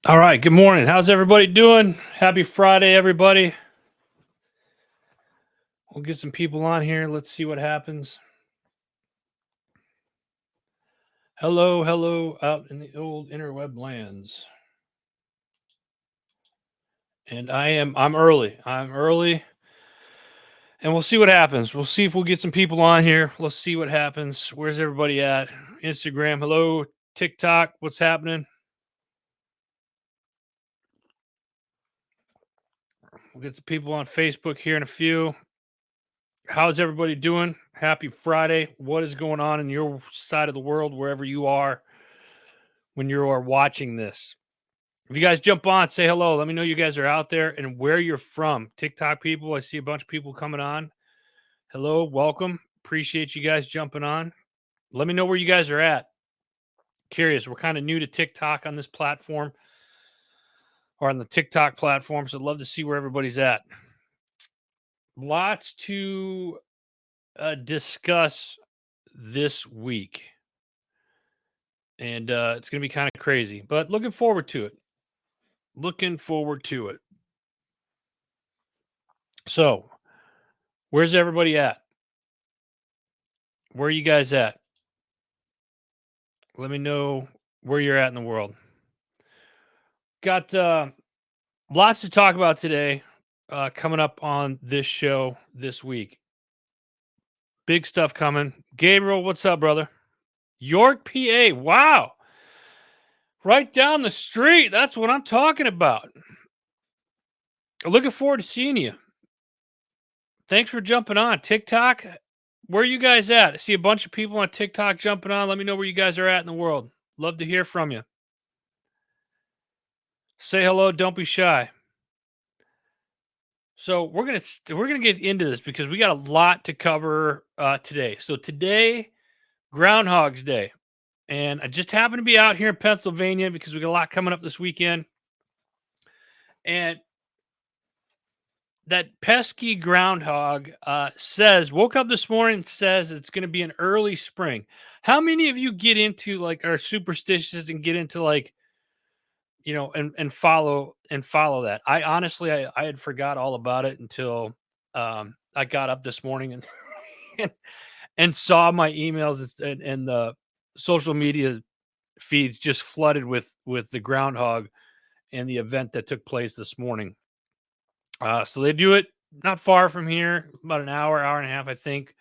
All right. Good morning. How's everybody doing? Happy Friday, everybody. We'll get some people on here. Let's see what happens. Hello, hello, out in the old interweb lands. And I'm early. I'm early. And we'll see what happens. We'll see if we'll get some people on here. Let's see what happens. Where's everybody at? Instagram, hello. TikTok, what's happening? We'll get some people on Facebook here in a few. How's everybody doing? Happy Friday. What is going on in your side of the world, wherever you are when you are watching this? If you guys jump on, say hello. Let me know you guys are out there and where you're from. TikTok people, I see a bunch of people coming on. Hello, welcome. Appreciate you guys jumping on. Let me know where you guys are at. Curious. We're kind of new to TikTok on this platform or on the TikTok platform. So I'd love to see where everybody's at. Lots to discuss this week. And it's going to be kind of crazy, but looking forward to it. Looking forward to it. So, where's everybody at? Where are you guys at? Let me know where you're at in the world. Got lots to talk about today coming up on this show this week. Big stuff coming. Gabriel, what's up, brother? York, PA. Wow. Right down the street. That's what I'm talking about. Looking forward to seeing you. Thanks for jumping on. TikTok, where are you guys at? I see a bunch of people on TikTok jumping on. Let me know where you guys are at in the world. Love to hear from you. Say hello. Don't be shy. So we're gonna get into this because we got a lot to cover today. So today, Groundhogs Day, and I just happened to be out here in Pennsylvania because we got a lot coming up this weekend, and that pesky groundhog woke up this morning and says it's going to be an early spring. How many of you get into like are superstitious and get into like and follow that? I honestly I had forgot all about it until I got up this morning and and, and saw my emails and the social media feeds just flooded with the groundhog and the event that took place this morning. So they do it not far from here, about an hour and a half, I think,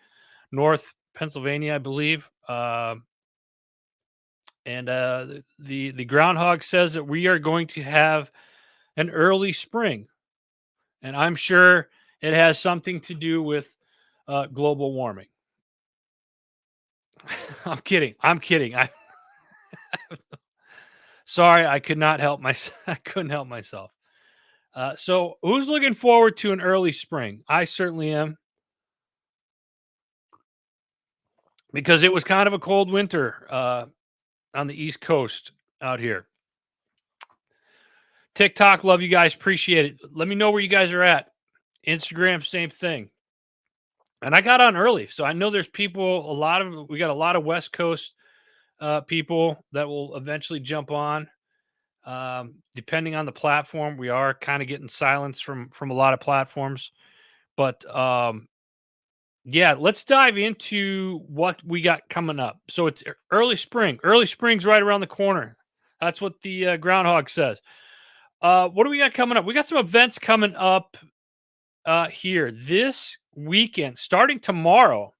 north Pennsylvania, I believe. And the groundhog says that we are going to have an early spring, and I'm sure it has something to do with global warming. I'm kidding. I'm kidding. I sorry, I could not help myself. I couldn't help myself. So, who's looking forward to an early spring? I certainly am, because it was kind of a cold winter on the East Coast out here. TikTok, love you guys. Appreciate it. Let me know where you guys are at. Instagram, same thing. And I got on early, so I know there's people. We got a lot of West Coast people that will eventually jump on. Depending on the platform, we are kind of getting silence from a lot of platforms. But yeah, let's dive into what we got coming up. So it's early spring. Early spring's right around the corner. That's what the groundhog says. What do we got coming up? We got some events coming up here this weekend, starting tomorrow.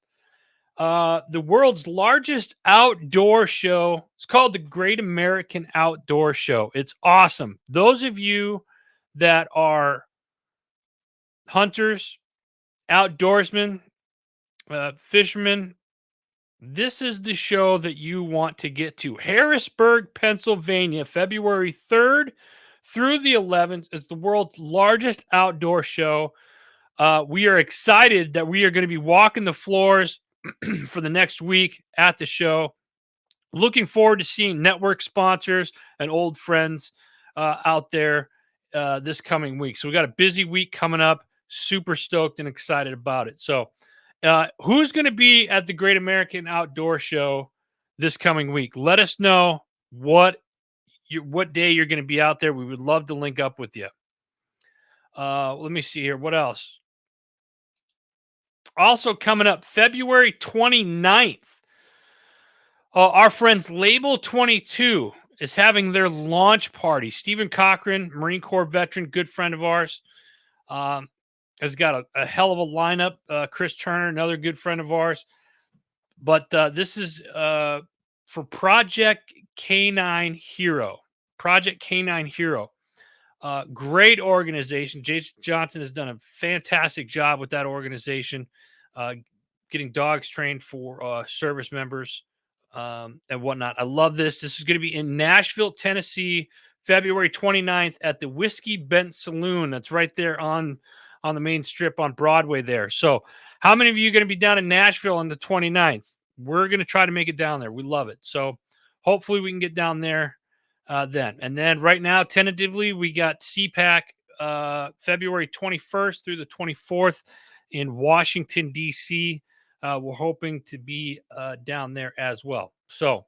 The world's largest outdoor show. It's called the Great American Outdoor Show. It's awesome. Those of you that are hunters, outdoorsmen, fishermen, this is the show that you want to get to. Harrisburg, Pennsylvania, February 3rd through the 11th. It's the world's largest outdoor show. We are excited that we are going to be walking the floors for the next week at the show. Looking forward to seeing network sponsors and old friends out there this coming week. So we got a busy week coming up. Super stoked and excited about it. So who's going to be at the Great American Outdoor Show this coming week? Let us know what what day you're going to be out there. We would love to link up with you. Let me see here. What else? Also coming up February 29th, our friends Label 22 is having their launch party. Stephen Cochran, Marine Corps veteran, good friend of ours, um, has got a hell of a lineup. Chris Turner, another good friend of ours. But this is for Project Canine Hero. Project Canine Hero. Great organization. Jason Johnson has done a fantastic job with that organization, uh, getting dogs trained for service members and whatnot. I love this. This is going to be in Nashville, Tennessee, February 29th at the Whiskey Bent Saloon. That's right there on the main strip on Broadway there. So how many of you are going to be down in Nashville on the 29th? We're going to try to make it down there. We love it. So hopefully we can get down there then. And then right now, tentatively, we got CPAC February 21st through the 24th in Washington, D.C. We're hoping to be down there as well. So,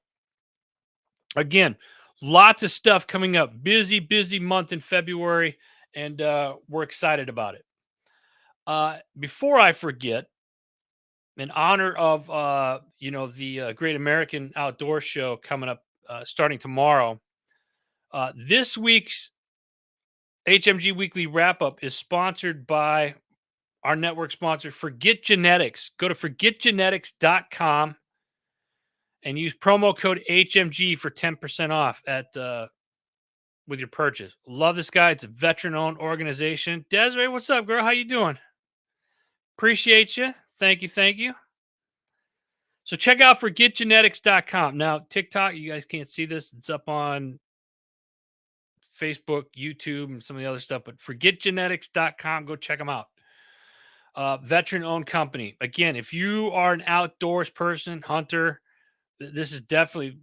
again, lots of stuff coming up. Busy, busy month in February, and we're excited about it. Before I forget, in honor of the Great American Outdoor Show coming up starting tomorrow, this week's HMG Weekly Wrap Up is sponsored by our network sponsor, Forget Genetics. Go to forgetgenetics.com and use promo code HMG for 10% off at with your purchase. Love this guy. It's a veteran-owned organization. Desiree, what's up, girl? How you doing? Appreciate you. Thank you. Thank you. So check out forgetgenetics.com. Now, TikTok, you guys can't see this. It's up on Facebook, YouTube, and some of the other stuff, but forgetgenetics.com. Go check them out. Veteran owned company. Again, if you are an outdoors person, hunter, this is definitely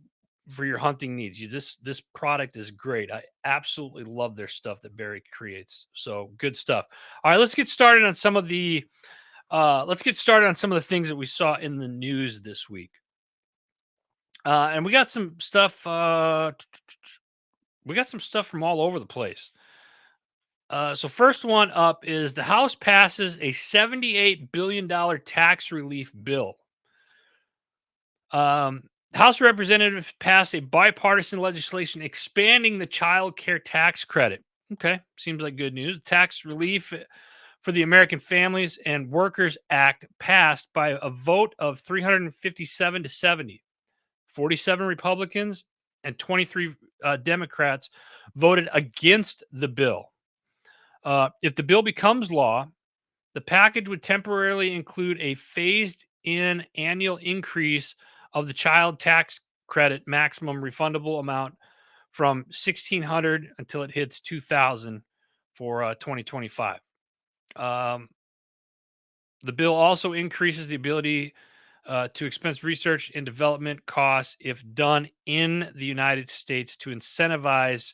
for your hunting needs. This product is great. I absolutely love their stuff that Barry creates. So good stuff. All right, let's get started on some of the things that we saw in the news this week. And we got some stuff. We got some stuff from all over the place. So first one up is the House passes a $78 billion tax relief bill. House representatives passed a bipartisan legislation expanding the child care tax credit. Okay, seems like good news. Tax relief for the American Families and Workers Act passed by a vote of 357 to 70. 47 Republicans and 23 Democrats voted against the bill. If the bill becomes law, the package would temporarily include a phased-in annual increase of the child tax credit maximum refundable amount from $1,600 until it hits $2,000 for 2025. The bill also increases the ability to expense research and development costs if done in the United States to incentivize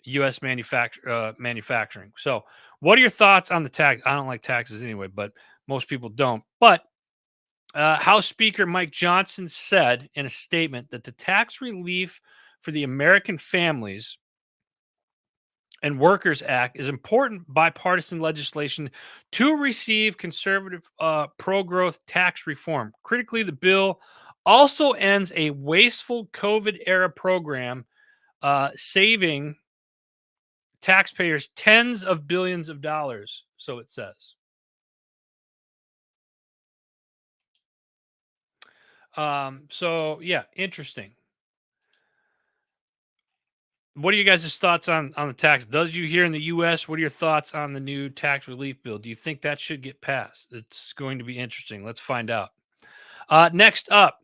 U.S. manufacturing. So, what are your thoughts on the tax? I don't like taxes anyway, but most people don't. But House Speaker Mike Johnson said in a statement that the tax relief for the American Families and Workers Act is important bipartisan legislation to receive conservative pro-growth tax reform. Critically, the bill also ends a wasteful COVID-era program, saving taxpayers tens of billions of dollars, so it says. So yeah, interesting. What are you guys' thoughts on the tax? Does you here in the U.S.? What are your thoughts on the new tax relief bill? Do you think that should get passed? It's going to be interesting. Let's find out. Next up,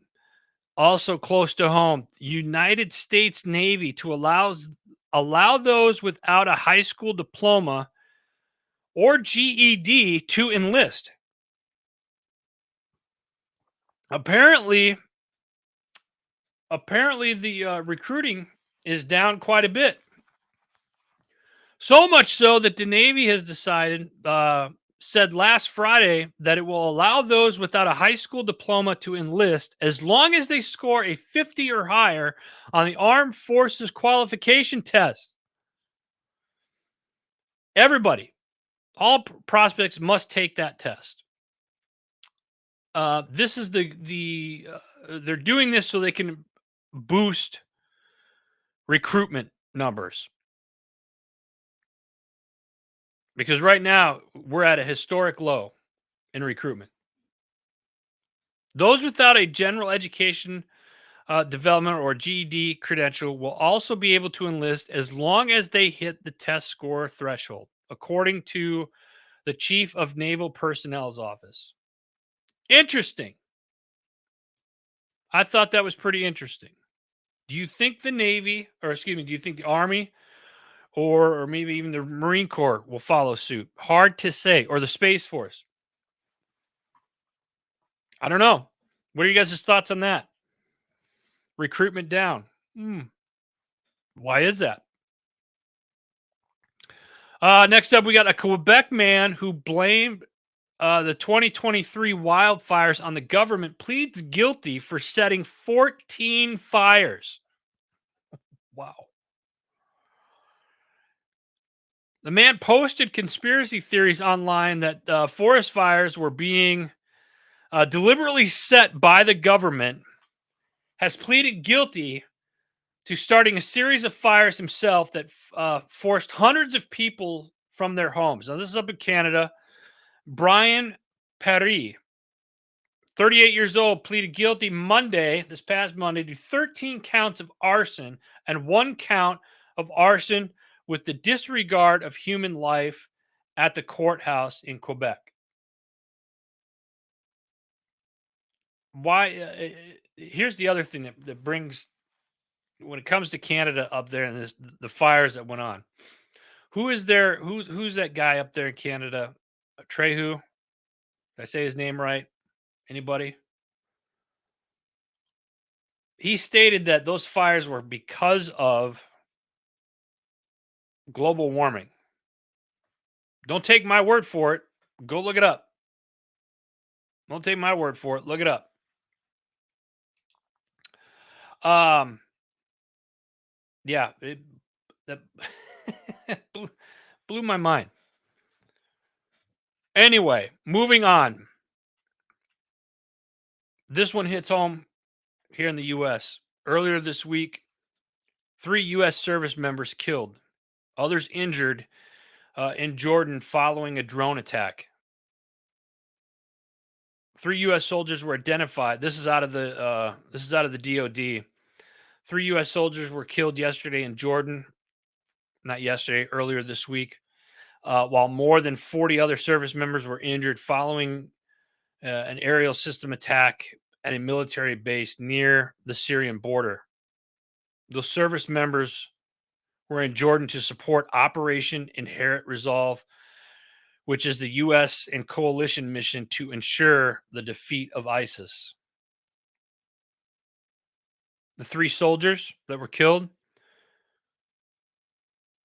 also close to home, United States Navy to allow those without a high school diploma or GED to enlist. Apparently the recruiting is down quite a bit. So much so that the Navy has decided said last Friday that it will allow those without a high school diploma to enlist as long as they score a 50 or higher on the Armed Forces qualification test. Everybody, all prospects must take that test. This is they're doing this so they can boost recruitment numbers because right now we're at a historic low in recruitment. Those without a general education development or GED credential will also be able to enlist as long as they hit the test score threshold, according to the Chief of Naval Personnel's office. Interesting. I thought that was pretty interesting. Do you think the Navy, or excuse me, do you think the Army or maybe even the Marine Corps will follow suit? Hard to say. Or the Space Force? I don't know. What are you guys' thoughts on that? Recruitment down. Hmm. Why is that? Next up, we got a Quebec man who blamed the 2023 wildfires on the government, pleads guilty for setting 14 fires. Wow. The man posted conspiracy theories online that forest fires were being deliberately set by the government, has pleaded guilty to starting a series of fires himself that forced hundreds of people from their homes. Now, this is up in Canada. Brian Perry, 38 years old, pleaded guilty this past Monday, to 13 counts of arson and 1 count of arson with the disregard of human life at the courthouse in Quebec. Why? Here's the other thing that brings, when it comes to Canada up there and the fires that went on. Who is there? Who's that guy up there in Canada? Trehu? Did I say his name right? Anybody? He stated that those fires were because of global warming. Don't take my word for it. Go look it up. Don't take my word for it. Look it up. Yeah, that blew my mind. Anyway, moving on. This one hits home here in the U.S. Earlier this week, 3 U.S. service members killed, others injured in Jordan following a drone attack. 3 U.S. soldiers were identified. This is out of the DoD. 3 U.S. soldiers were killed yesterday in Jordan. Not yesterday, earlier this week. While more than 40 other service members were injured following an aerial system attack at a military base near the Syrian border. Those service members were in Jordan to support Operation Inherent Resolve, which is the U.S. and coalition mission to ensure the defeat of ISIS. The 3 soldiers that were killed: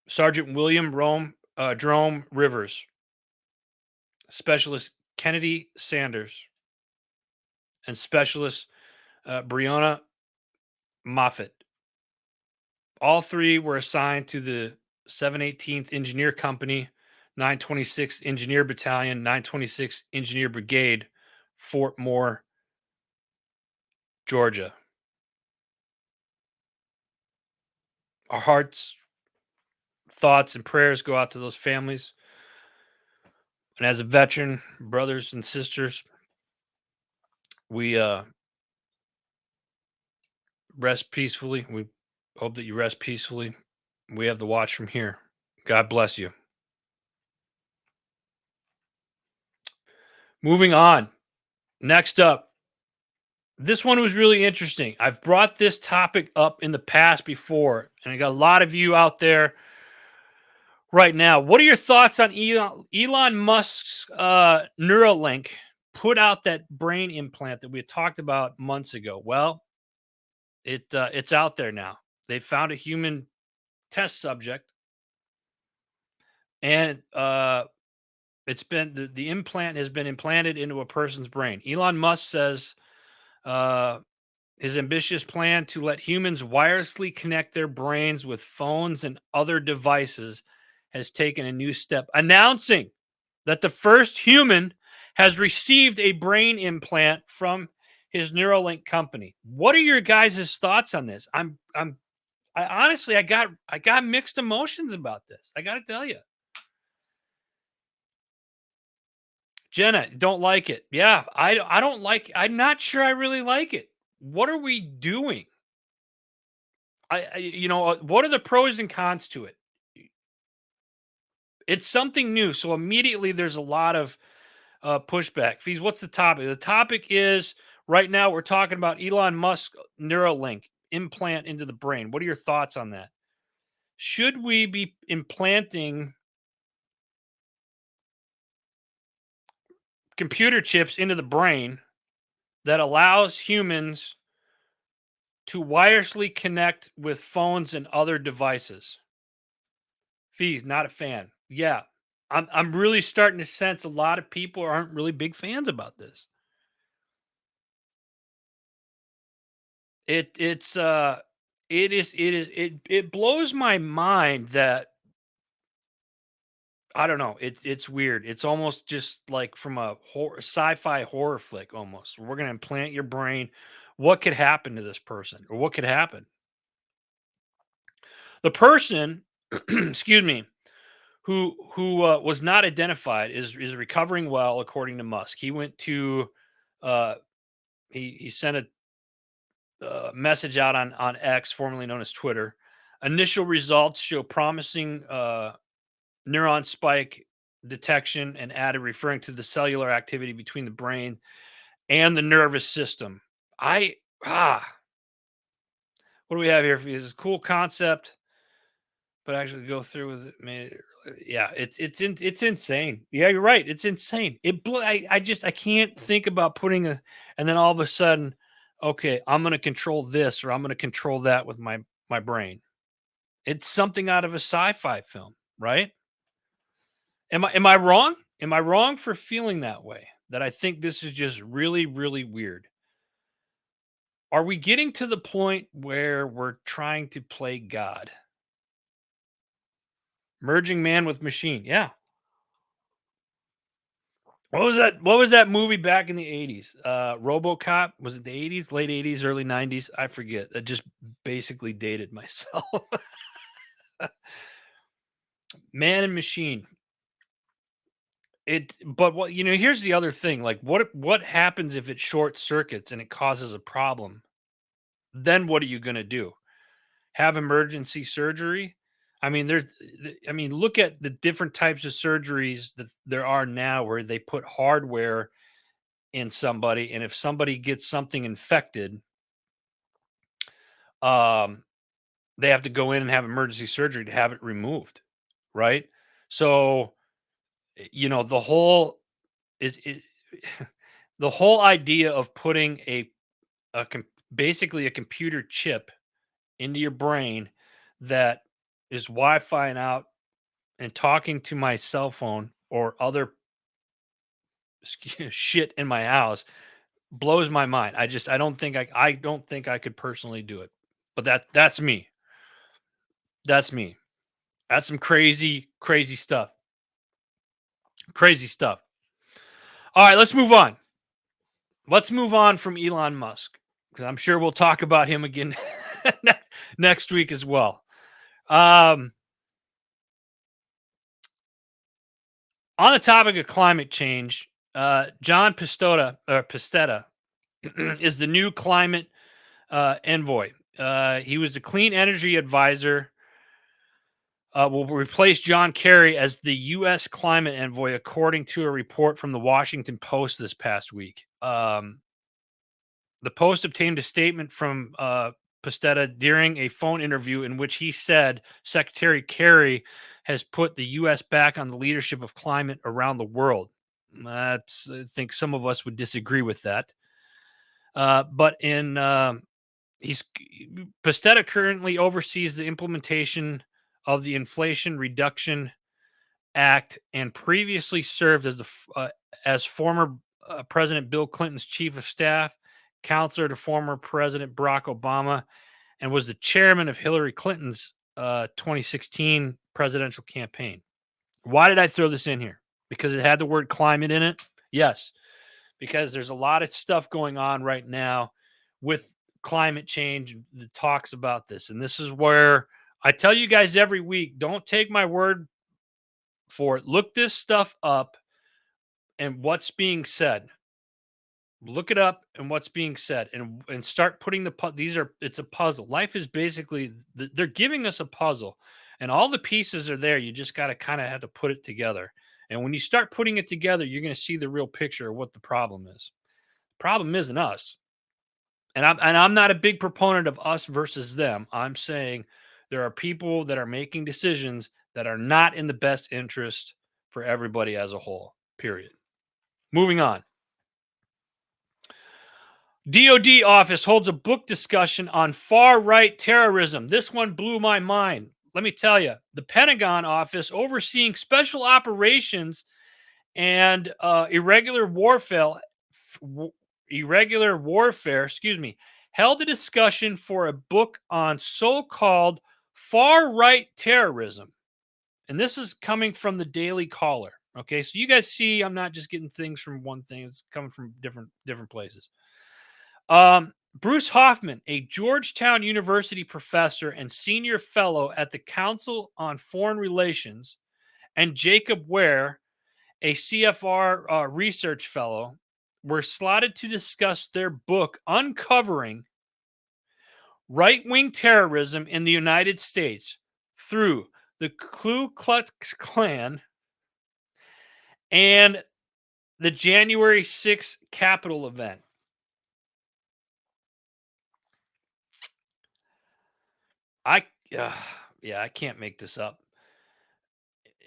Sergeant William Jerome Rivers, Specialist Kennedy Sanders, and Specialist Breonna Moffett. All 3 were assigned to the 718th Engineer Company, 926th Engineer Battalion, 926th Engineer Brigade, Fort Moore, Georgia. Our hearts, thoughts, and prayers go out to those families. And as a veteran, brothers and sisters, we rest peacefully. We hope that you rest peacefully. We have the watch from here. God bless you. Moving on. Next up, this one was really interesting. I've brought this topic up in the past before, and I got a lot of you out there right now. What are your thoughts on Elon Musk's Neuralink put out that brain implant that we had talked about months ago? Well, it's out there now. They found a human test subject, and The implant has been implanted into a person's brain. Elon Musk says uh, his ambitious plan to let humans wirelessly connect their brains with phones and other devices has taken a new step, announcing that the first human has received a brain implant from his Neuralink company. What are your guys' thoughts on this? I honestly I got mixed emotions about this. I got to tell you. Jenna, don't like it. Yeah, I don't like I'm not sure I really like it. What are we doing? What are the pros and cons to it? It's something new, so immediately there's a lot of pushback. Fees, what's the topic? The topic is right now we're talking about Elon Musk Neuralink implant into the brain. What are your thoughts on that? Should we be implanting computer chips into the brain that allows humans to wirelessly connect with phones and other devices? Fees, not a fan. Yeah. I'm really starting to sense a lot of people aren't really big fans about this. It blows my mind that I don't know. It's weird. It's almost just like from a sci-fi horror flick almost. We're gonna implant your brain. What could happen to this person? Or what could happen? The person, excuse me, who was not identified is recovering well, according to Musk. He went to uh, he sent a message out on X, formerly known as Twitter. Initial results show promising neuron spike detection and added, referring to the cellular activity between the brain and the nervous system. I what do we have here? It's a cool concept, but actually go through with it, man. Yeah, it's insane. Yeah, you're right. It's insane. I can't think about putting a and then all of a sudden, okay, I'm gonna control this or I'm gonna control that with my brain. It's something out of a sci-fi film, right? Am I wrong? Am I wrong for feeling that way? That I think this is just really, really weird. Are we getting to the point where we're trying to play God? Merging man with machine. Yeah. What was that movie back in the 80s? RoboCop, was it the 80s, late 80s, early 90s? I forget. I just basically dated myself. Man and machine. But here's the other thing. Like what happens if it short circuits and it causes a problem? Then what are you going to do? Have emergency surgery? Look at the different types of surgeries that there are now where they put hardware in somebody, and if somebody gets something infected, um, they have to go in and have emergency surgery to have it removed, right? So, the whole is the whole idea of putting a com- basically a computer chip into your brain that is Wi-Fi and out and talking to my cell phone or other shit in my house blows my mind. I don't think I could personally do it. But that's me. That's me. That's some crazy, crazy stuff. Crazy stuff. All right, let's move on. Let's move on from Elon Musk because I'm sure we'll talk about him again next week as well. On the topic of climate change, John Pistetta is the new climate envoy. He was the clean energy advisor. Will replace John Kerry as the U.S. climate envoy, according to a report from the Washington Post this past week. The Post obtained a statement from Pistetta during a phone interview in which he said Secretary Kerry has put the U.S. back on the leadership of climate around the world. I think some of us would disagree with that. But in he's Pistetta currently oversees the implementation of the Inflation Reduction Act and previously served as as former President Bill Clinton's chief of staff, counselor to former President Barack Obama, and was the chairman of Hillary Clinton's 2016 presidential campaign. Why did I throw this in here? Because it had the word climate in it? Yes, because there's a lot of stuff going on right now with climate change that talks about this. And this is where I tell you guys every week, don't take my word for it. Look this stuff up and what's being said. Look it up and what's being said, and start putting these are it's a puzzle. Life is basically they're giving us a puzzle, and all the pieces are there. You just got to kind of have to put it together. And when you start putting it together, you're going to see the real picture of what the problem is. Problem isn't us. And I'm not a big proponent of us versus them. I'm saying there are people that are making decisions that are not in the best interest for everybody as a whole. Period. Moving on. DOD office holds a book discussion on far right terrorism. This one blew my mind. Let me tell you, the Pentagon office overseeing special operations and irregular warfare, held a discussion for a book on so-called far right terrorism. And this is coming from the Daily Caller. Okay, so you guys see, I'm not just getting things from one thing; it's coming from different places. Bruce Hoffman, a Georgetown University professor and senior fellow at the Council on Foreign Relations, and Jacob Ware, a CFR research fellow, were slotted to discuss their book uncovering right-wing terrorism in the United States through the Ku Klux Klan and the January 6th Capitol event. I can't make this up.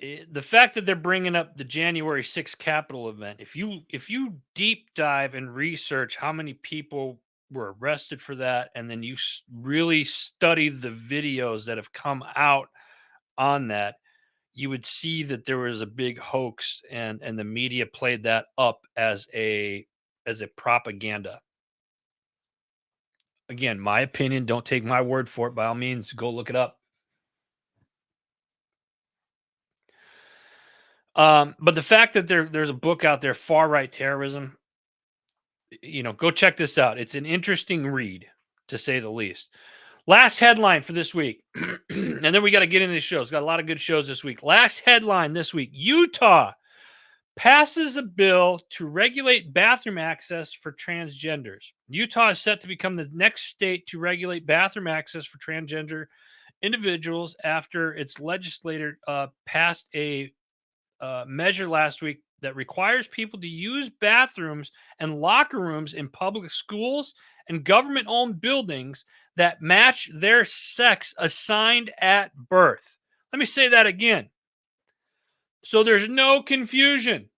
The fact that they're bringing up the January 6th Capitol event, if you deep dive and research how many people were arrested for that, and then you really study the videos that have come out on that, you would see that there was a big hoax, and the media played that up as a propaganda. Again, my opinion. Don't take my word for it. By all means, go look it up. But the fact that there's a book out there, Far Right Terrorism, go check this out. It's an interesting read, to say the least. Last headline for this week, and then we got to get into the shows. Got a lot of good shows this week. Last headline this week: Utah passes a bill to regulate bathroom access for transgenders. Utah is set to become the next state to regulate bathroom access for transgender individuals after its legislator passed a measure last week that requires people to use bathrooms and locker rooms in public schools and government owned buildings that match their sex assigned at birth. Let me say that again, so there's no confusion.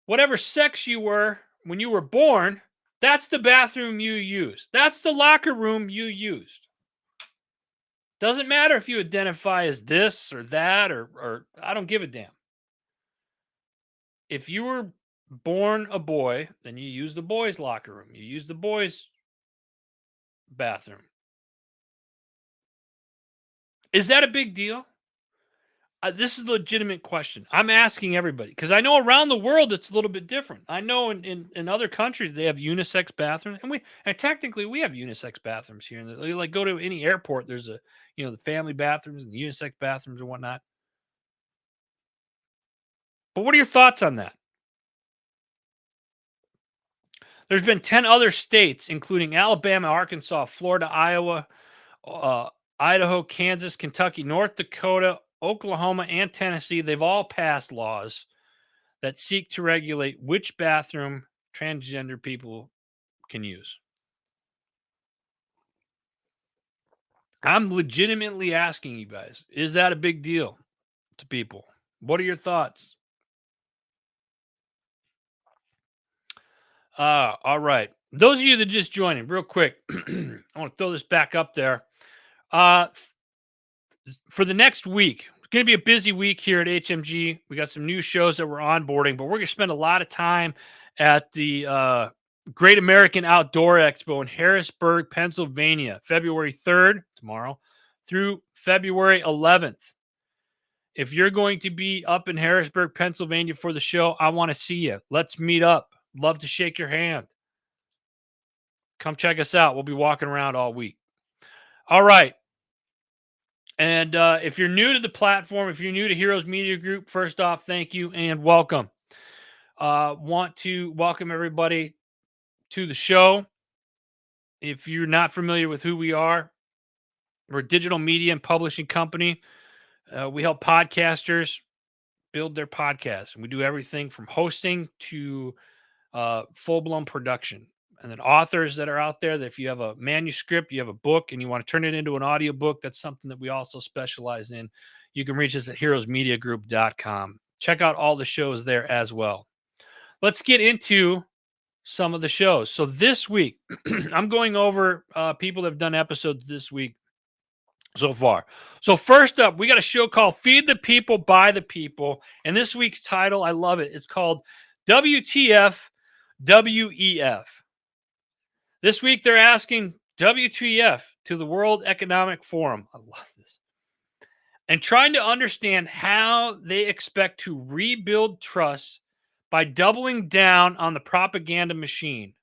Whatever sex you were when you were born, that's the bathroom you use. That's the locker room you used. Doesn't matter if you identify as this or that, or I don't give a damn. If you were born a boy, then you use the boys' locker room. You use the boys' bathroom. Is that a big deal? This is a legitimate question. I'm asking everybody because I know around the world it's a little bit different. I know in other countries they have unisex bathrooms, and technically we have unisex bathrooms here. Like go to any airport, there's the family bathrooms and the unisex bathrooms and whatnot. But what are your thoughts on that? There's been 10 other states, including Alabama, Arkansas, Florida, Iowa, uh, Idaho, Kansas, Kentucky, North Dakota, Oklahoma, and Tennessee. They've all passed laws that seek to regulate which bathroom transgender people can use. I'm legitimately asking you guys, is that a big deal to people? What are your thoughts? All right. Those of you that just joined in, real quick, I want to throw this back up there. For the next week, going to be a busy week here at HMG. We got some new shows that we're onboarding, but we're going to spend a lot of time at the Great American Outdoor Expo in Harrisburg, Pennsylvania, February 3rd, tomorrow, through February 11th. If you're going to be up in Harrisburg, Pennsylvania for the show, I want to see you. Let's meet up. Love to shake your hand. Come check us out. We'll be walking around all week. All right. And if you're new to the platform, if you're new to Heroes Media Group, first off, thank you and welcome. Want to welcome everybody to the show. If you're not familiar with who we are, we're a digital media and publishing company. We help podcasters build their podcasts. And we do everything from hosting to full-blown production. And then authors that are out there, that if you have a manuscript, you have a book, and you want to turn it into an audiobook, that's something that we also specialize in. You can reach us at heroesmediagroup.com. Check out all the shows there as well. Let's get into some of the shows. So this week, I'm going over people that have done episodes this week so far. So first up, we got a show called Feed the People by the People. And this week's title, I love it. It's called WTF WEF. This week, they're asking WTF to the World Economic Forum. I love this. And trying to understand how they expect to rebuild trust by doubling down on the propaganda machine.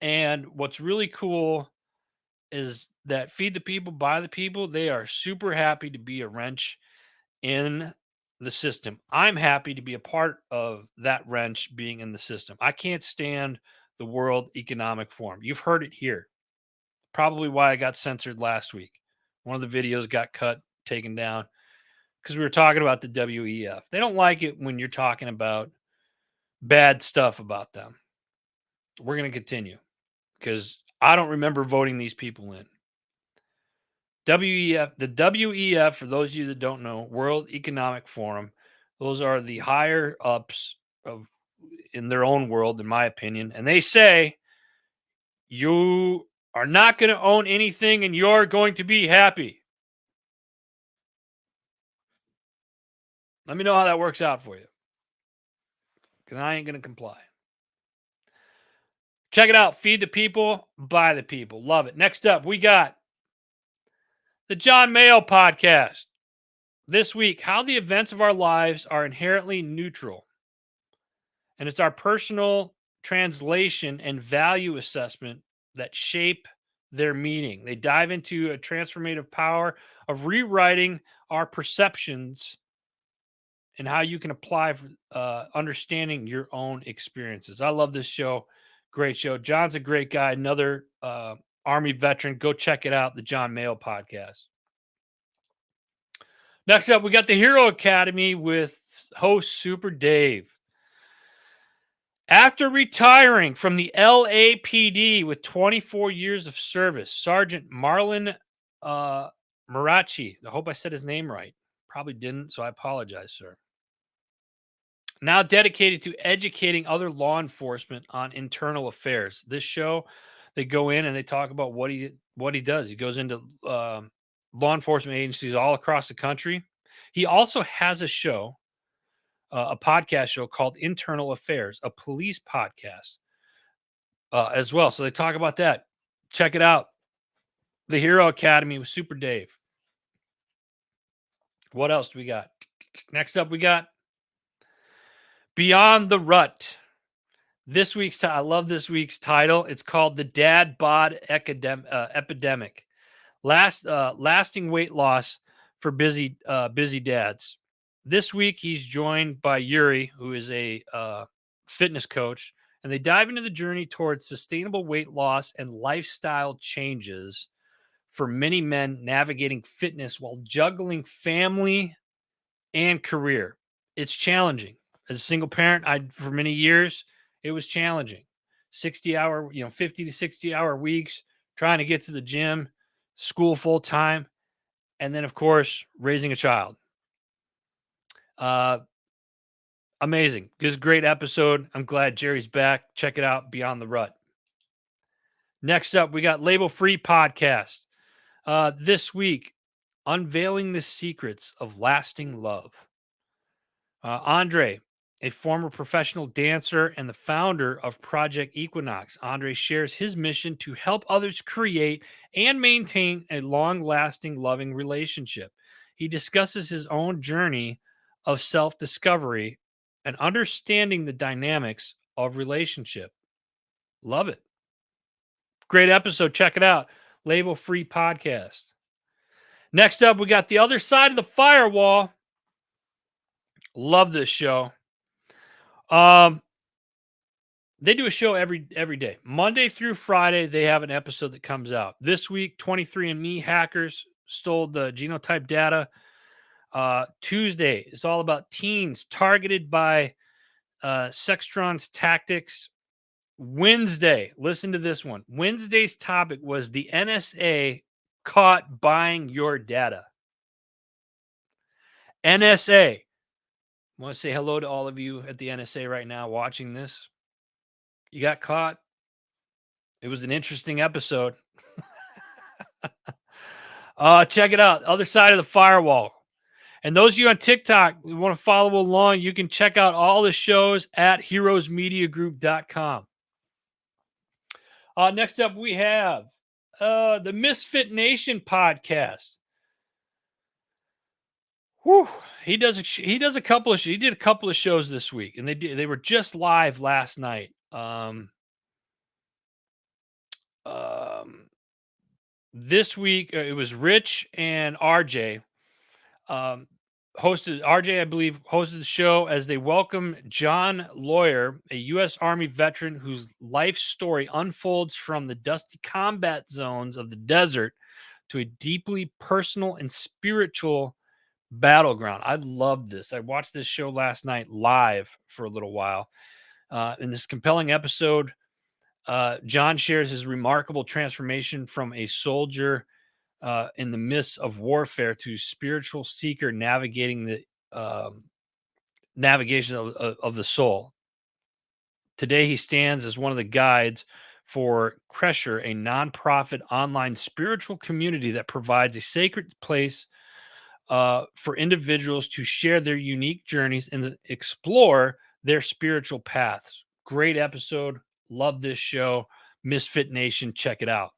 And what's really cool is that Feed the People by the People, they are super happy to be a wrench in the system. I'm happy to be a part of that wrench being in the system. I can't stand the World Economic Forum. You've heard it here. Probably why I got censored last week. One of the videos got cut, taken down, because we were talking about the WEF. They don't like it when you're talking about bad stuff about them. We're going to continue because I don't remember voting these people in. WEF, the WEF, for those of you that don't know, World Economic Forum, those are the higher ups of in their own world, in my opinion. And they say you are not going to own anything and you're going to be happy. Let me know how that works out for you, because I ain't going to comply. Check it out. Feed the People by the People. Love it. Next up, we got the John Mayo podcast. This week, how the events of our lives are inherently neutral. And it's our personal translation and value assessment that shape their meaning. They dive into a transformative power of rewriting our perceptions and how you can apply understanding your own experiences. I love this show. Great show. John's a great guy. Another Army veteran. Go check it out, the John Mayo podcast. Next up, we got the Hero Academy with host Super Dave. After retiring from the LAPD with 24 years of service, Sergeant Marlon Marachi, I hope I said his name right. Probably didn't, so I apologize, sir. Now dedicated to educating other law enforcement on internal affairs. This show, they go in and they talk about what he does. He goes into law enforcement agencies all across the country. He also has a show, a podcast show called Internal Affairs, a police podcast as well. So they talk about that. Check it out. The Hero Academy with Super Dave. What else do we got? Next up, we got Beyond the Rut. This week's I love this week's title. It's called The Dad Bod Epidemic. Lasting weight loss for busy dads. This week, he's joined by Yuri, who is a fitness coach, and they dive into the journey towards sustainable weight loss and lifestyle changes for many men navigating fitness while juggling family and career. It's challenging. As a single parent, for many years, it was challenging. 50 to 60 hour weeks, trying to get to the gym, school full time, and then, of course, raising a child. Amazing. This is a great episode. I'm glad Jerry's back. Check it out, Beyond the Rut. Next up, we got Label Free Podcast. This week, unveiling the secrets of lasting love. Andre, a former professional dancer and the founder of Project Equinox, Andre shares his mission to help others create and maintain a long lasting, loving relationship. He discusses his own journey of self discovery and understanding the dynamics of relationship. Love it. Great episode. Check it out. Label free podcast. Next up, we got The Other Side of the Firewall. Love this show. Um, they do a show every day. Monday through Friday, they have an episode that comes out. This week, 23andMe hackers stole the genotype data. Tuesday is all about teens targeted by Sextron's tactics. Wednesday, listen to this one. Wednesday's topic was the NSA caught buying your data. NSA. I want to say hello to all of you at the NSA right now watching this. You got caught. It was an interesting episode. Check it out. Other Side of the Firewall. And those of you on TikTok who want to follow along, you can check out all the shows at heroesmediagroup.com. Next up, we have the Misfit Nation podcast. Whew. He did a couple of shows this week, and they were just live last night. This week it was Rich and RJ hosted. RJ, I believe, hosted the show as they welcome John Lawyer, a U.S. Army veteran whose life story unfolds from the dusty combat zones of the desert to a deeply personal and spiritual battleground. I love this. I watched this show last night live for a little while. In this compelling episode, John shares his remarkable transformation from a soldier in the midst of warfare to spiritual seeker navigating the navigation of the soul. Today, he stands as one of the guides for Cresher, a nonprofit online spiritual community that provides a sacred place for individuals to share their unique journeys and explore their spiritual paths. Great episode. Love this show. Misfit Nation, check it out.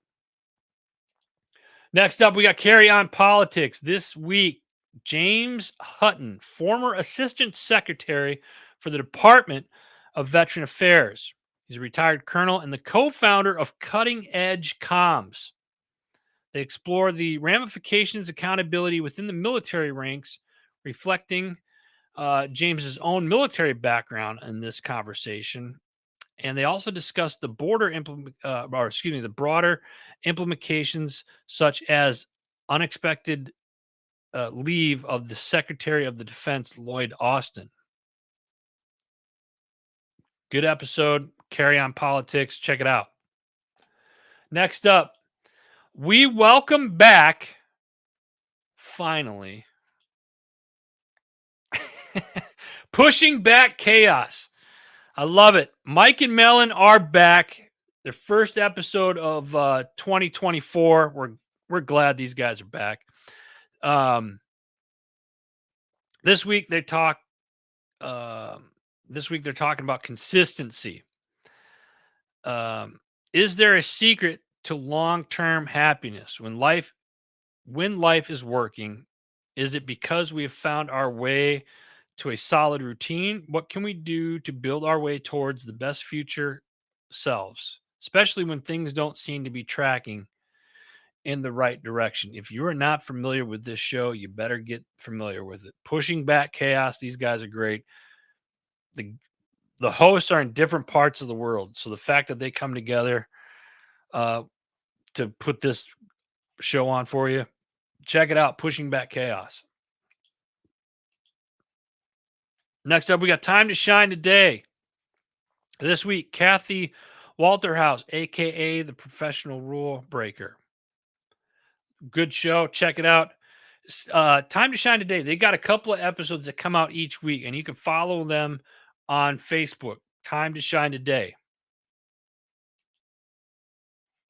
Next up, we got Carry On Politics. This week, James Hutton, former Assistant Secretary for the Department of Veteran Affairs. He's a retired colonel and the co-founder of Cutting Edge Comms. They explore the ramifications, accountability within the military ranks, reflecting James's own military background in this conversation. And they also discuss the the broader implications, such as unexpected leave of the Secretary of the Defense, Lloyd Austin. Good episode. Carry On Politics. Check it out. Next up, we welcome back, finally, Pushing Back Chaos. I love it. Mike and Melon are back. Their first episode of 2024. We're glad these guys are back. This week they're talking about consistency. Is there a secret to long-term happiness when life is working? Is it because we have found our way to a solid routine? What can we do to build our way towards the best future selves, especially when things don't seem to be tracking in the right direction? If you are not familiar with this show, you better get familiar with it. Pushing Back Chaos. These guys are great. The hosts are in different parts of the world, so the fact that they come together to put this show on for you, check it out. Pushing Back Chaos. Next up, we got Time to Shine Today. This week, Kathy Walterhouse, a.k.a. the Professional Rule Breaker. Good show. Check it out. Time to Shine Today. They got a couple of episodes that come out each week, and you can follow them on Facebook. Time to Shine Today.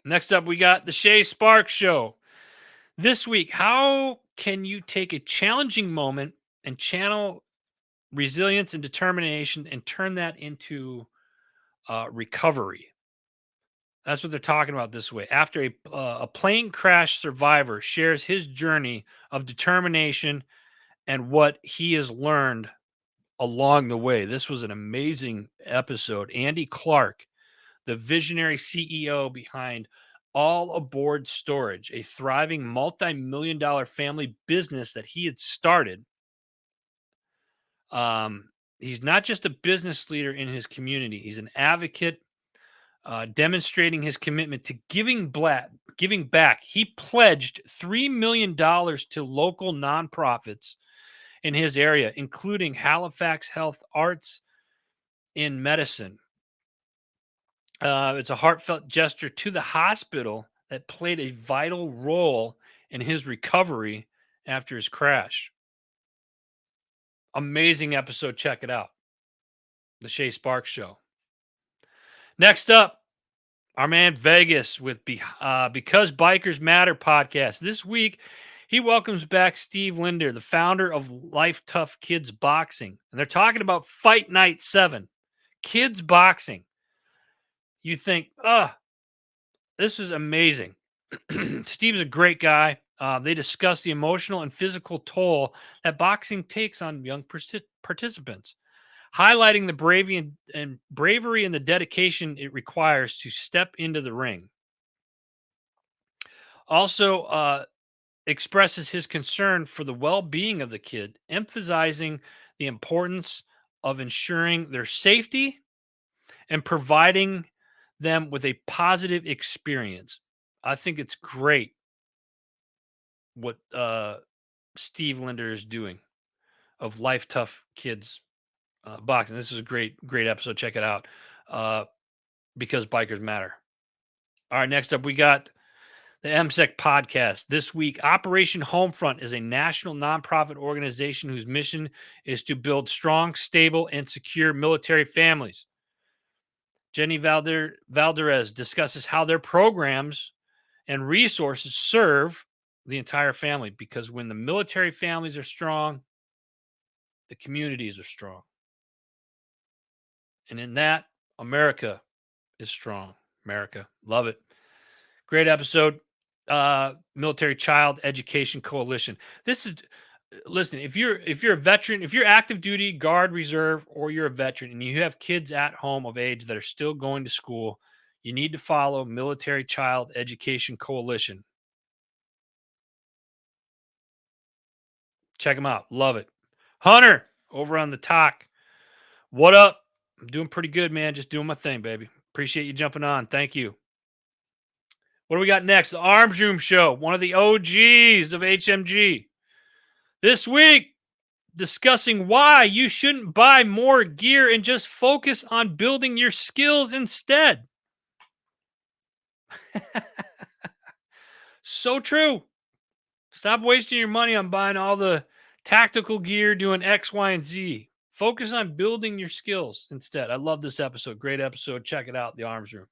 Next up, we got the Shay Sparks Show. This week, how can you take a challenging moment and channel resilience and determination and turn that into recovery? That's what they're talking about this way. After a plane crash survivor shares his journey of determination and what he has learned along the way. This was an amazing episode. Andy Clark, the visionary CEO behind All Aboard Storage, a thriving multi-million dollar family business that he had started. Um, he's not just a business leader in his community, he's an advocate, demonstrating his commitment to giving back. He pledged $3 million to local nonprofits in his area, including Halifax Health Arts in Medicine. It's a heartfelt gesture to the hospital that played a vital role in his recovery after his crash. Amazing episode. Check it out. The Shay Sparks Show. Next up, our man Vegas with Because Bikers Matter podcast. This week, he welcomes back Steve Linder, the founder of Life Tough Kids Boxing. And they're talking about Fight Night 7, kids boxing. You think, this is amazing. Steve's a great guy. They discuss the emotional and physical toll that boxing takes on young participants, highlighting the bravery and the dedication it requires to step into the ring. Also, expresses his concern for the well-being of the kid, emphasizing the importance of ensuring their safety and providing them with a positive experience. I think it's great what Steve Linder is doing of Life Tough Kids boxing. This is a great episode. Check it out. Because bikers matter. All right, next up we got the MSEC podcast. This week, Operation Homefront is a national nonprofit organization whose mission is to build strong, stable, and secure military families. Jenny Valderez discusses how their programs and resources serve the entire family, because when the military families are strong, the communities are strong. And in that, America is strong. America. Love it. Great episode. Military Child Education Coalition. This is listen, if you're a veteran, if you're active duty, guard, reserve, or you're a veteran and you have kids at home of age that are still going to school, you need to follow Military Child Education Coalition. Check them out. Love it. Hunter over on the talk. What up? I'm doing pretty good, man. Just doing my thing, baby. Appreciate you jumping on. Thank you. What do we got next? The Arms Room Show, one of the OGs of HMG. This week, discussing why you shouldn't buy more gear and just focus on building your skills instead. So true. Stop wasting your money on buying all the tactical gear, doing X, Y, and Z. Focus on building your skills instead. I love this episode. Great episode. Check it out, The Arms Room.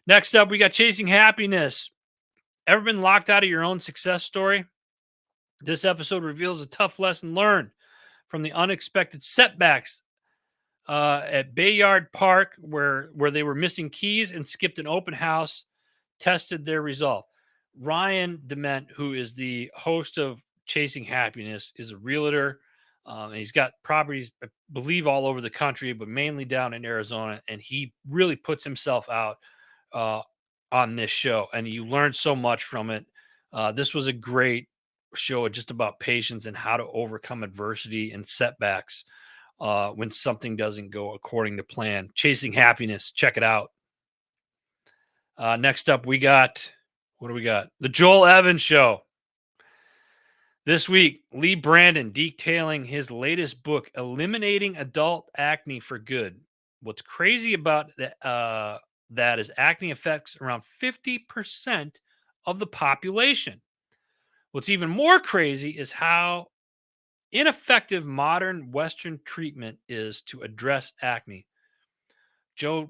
Next up, we got Chasing Happiness. Ever been locked out of your own success story? This episode reveals a tough lesson learned from the unexpected setbacks at Bayard Park, where they were missing keys and skipped an open house, tested their resolve. Ryan Dement, who is the host of Chasing Happiness, is a realtor. And he's got properties, I believe, all over the country, but mainly down in Arizona. And he really puts himself out on this show, and you learn so much from it. This was a great show just about patience and how to overcome adversity and setbacks when something doesn't go according to plan. Chasing Happiness. Check it out. Next up, we got, what do we got? The Joel Evans Show. This week, Lee Brandon detailing his latest book, Eliminating Adult Acne for Good. What's crazy about that is acne affects around 50% of the population. What's even more crazy is how ineffective modern Western treatment is to address acne. Joe,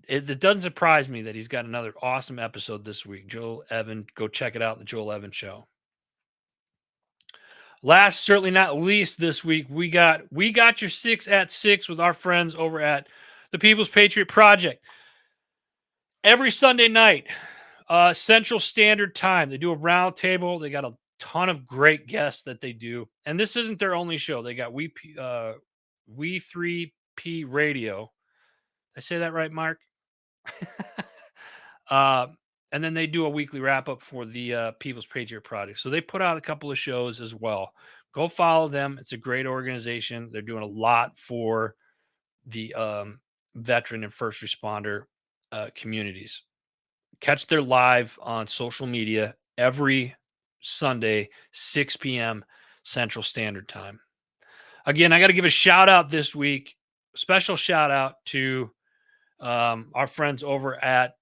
it doesn't surprise me that he's got another awesome episode this week. Joel Evan, go check it out, The Joel Evans Show. Last, certainly not least, this week we got your 6 at 6 with our friends over at the People's Patriot Project. Every Sunday night, Central Standard Time, they do a round table. They got a ton of great guests that they do, and this isn't their only show. They got We 3P Radio. I say that right, Mark? uh, and then they do a weekly wrap up for the People's Patriot Project. So they put out a couple of shows as well. Go follow them. It's a great organization. They're doing a lot for the veteran and first responder communities. Catch their live on social media every Sunday, 6 p.m. Central Standard Time. Again, I got to give a shout out this week, special shout out to our friends over at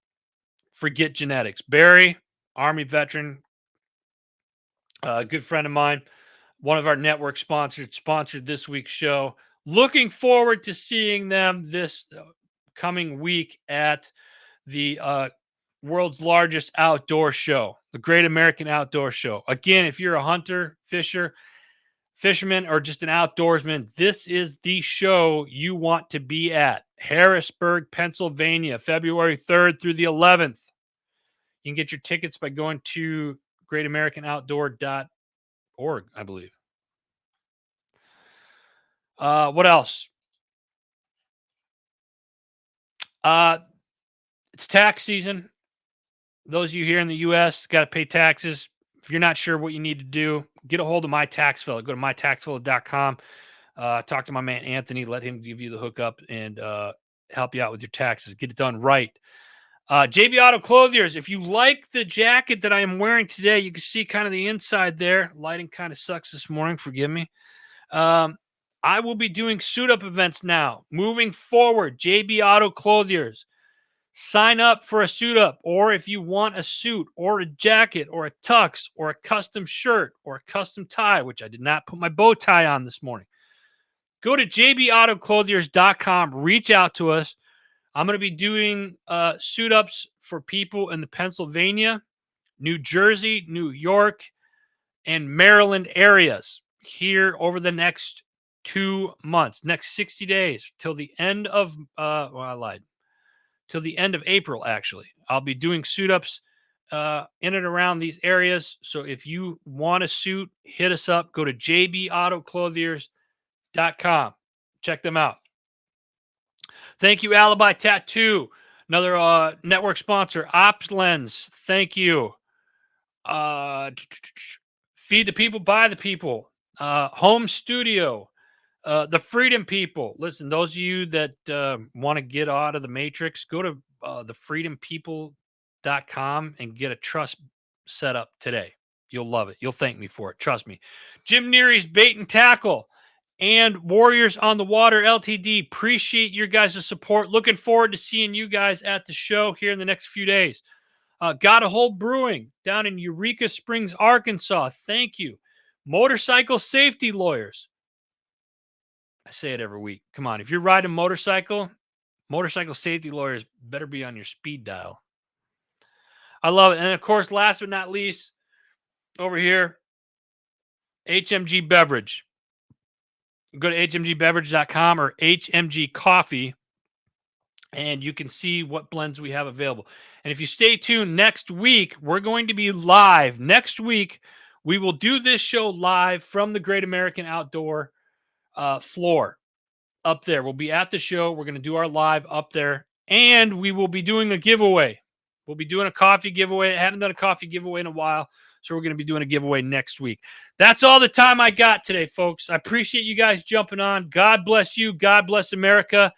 Forget Genetics. Barry, Army veteran, a good friend of mine, one of our network sponsored this week's show. Looking forward to seeing them this coming week at the world's largest outdoor show, the Great American Outdoor Show. Again, if you're a hunter, fisherman, or just an outdoorsman, this is the show you want to be at. Harrisburg, Pennsylvania, February 3rd through the 11th. You can get your tickets by going to greatamericanoutdoor.org, I believe. What else? It's tax season. Those of you here in the U.S. got to pay taxes. If you're not sure what you need to do, get a hold of My Tax Fella. Go to mytaxfella.com. Talk to my man Anthony. Let him give you the hookup and help you out with your taxes. Get it done right. JB Auto Clothiers. If you like the jacket that I am wearing today, you can see kind of the inside there. Lighting kind of sucks this morning. Forgive me. I will be doing suit up events now. Moving forward, JB Auto Clothiers. Sign up for a suit up, or if you want a suit or a jacket or a tux or a custom shirt or a custom tie, which I did not put my bow tie on this morning, go to jbautoclothiers.com. Reach out to us. I'm going to be doing suit ups for people in the Pennsylvania, New Jersey, New York, and Maryland areas here over the next 2 months, next 60 days till the end of, I lied. Till the end of April, actually. I'll be doing suit ups in and around these areas. So if you want a suit, hit us up. Go to jbautoclothiers.com. Check them out. Thank you, Alibi Tattoo, another network sponsor. Ops Lens, thank you. Feed the People, Buy the People. Home Studio. The Freedom People. Listen, those of you that want to get out of the matrix, go to thefreedompeople.com and get a trust set up today. You'll love it. You'll thank me for it. Trust me. Jim Neary's Bait and Tackle and Warriors on the Water LTD. Appreciate your guys' support. Looking forward to seeing you guys at the show here in the next few days. Got a Hole Brewing down in Eureka Springs, Arkansas. Thank you. Motorcycle Safety Lawyers. I say it every week. Come on. If you're riding a motorcycle safety lawyers better be on your speed dial. I love it. And of course, last but not least, over here, HMG Beverage. Go to hmgbeverage.com or HMG Coffee, and you can see what blends we have available. And if you stay tuned, next week, we're going to be live. Next week, we will do this show live from the Great American Outdoor floor up there. We'll be at the show. We're going to do our live up there, and we will be doing a giveaway. We'll be doing a coffee giveaway. I haven't done a coffee giveaway in a while, so we're going to be doing a giveaway next week. That's all the time I got today, folks. I appreciate you guys jumping on. God bless you. God bless America.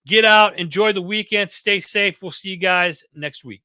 Get out. Enjoy the weekend. Stay safe. We'll see you guys next week.